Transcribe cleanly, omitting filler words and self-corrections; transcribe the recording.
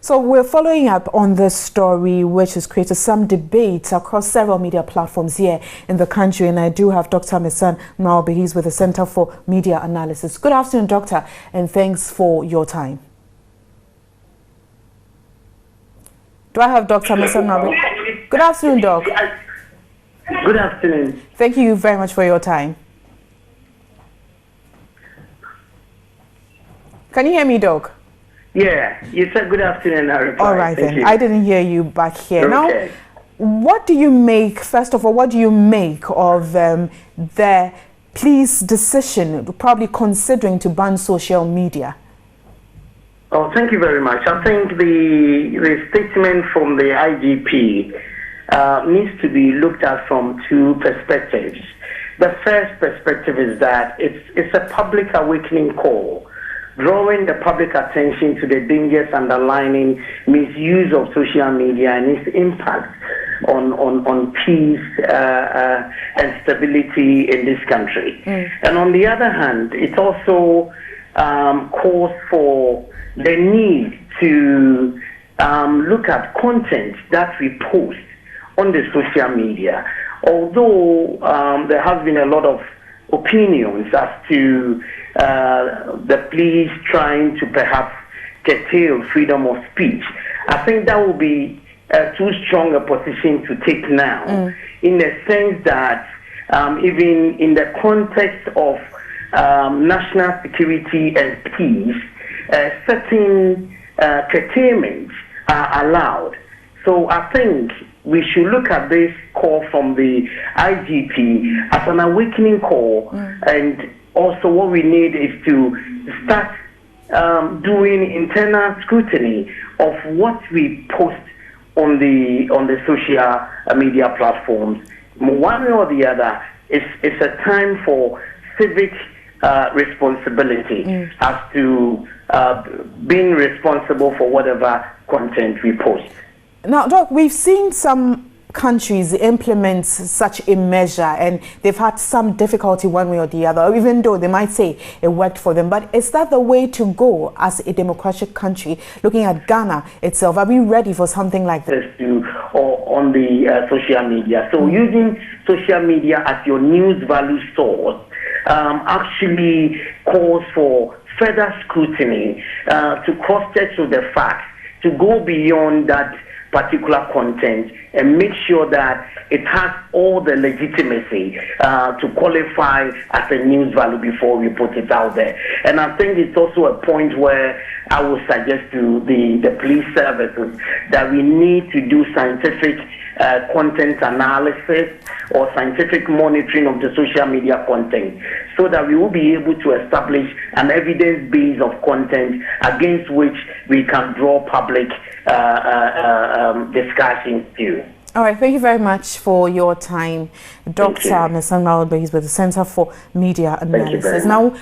So we're following up on this story, which has created some debates across several media platforms here in the country. And I do have Dr. Mesan Malbi. He's with the Center for Media Analysis. Good afternoon, Doctor, and thanks for your time. Do I have Dr. Mesan Malbi? Good afternoon, Doc. Good afternoon. Thank you very much for your time. Can you hear me, Doc? Yeah, you said good afternoon. I replied. All right, then. I didn't hear you back here. Okay. Now, what do you make, first of all, what do you make of the police decision, probably considering to ban social media? Oh, thank you very much. I think the statement from the IGP needs to be looked at from two perspectives. The first perspective is that it's a public awakening call, drawing the public attention to the dangers underlying misuse of social media and its impact on peace and stability in this country. And on the other hand, it also calls for the need to look at content that we post on the social media. Although there has been a lot of opinions as to the police trying to perhaps curtail freedom of speech, I think that will be too strong a position to take now, in the sense that even in the context of national security and peace, certain curtailments are allowed. So I think we should look at this call from the IGP as an awakening call, and also what we need is to start doing internal scrutiny of what we post on the social media platforms. One way or the other, it's a time for civic responsibility as to being responsible for whatever content we post. Now, Doc, we've seen some countries implement such a measure and they've had some difficulty one way or the other, even though they might say it worked for them. But is that the way to go as a democratic country? Looking at Ghana itself, are we ready for something like this? Or on the social media. So using social media as your news value source actually calls for further scrutiny to cross-check with the facts, to go beyond that particular content and make sure that it has all the legitimacy to qualify as a news value before we put it out there. And I think it's also a point where I would suggest to the police services that we need to do scientific content analysis or scientific monitoring of the social media content, so that we will be able to establish an evidence base of content against which we can draw public discussions to. All right, thank you very much for your time, Dr. Mesan Malbi with the Center for Media Analysis. Now,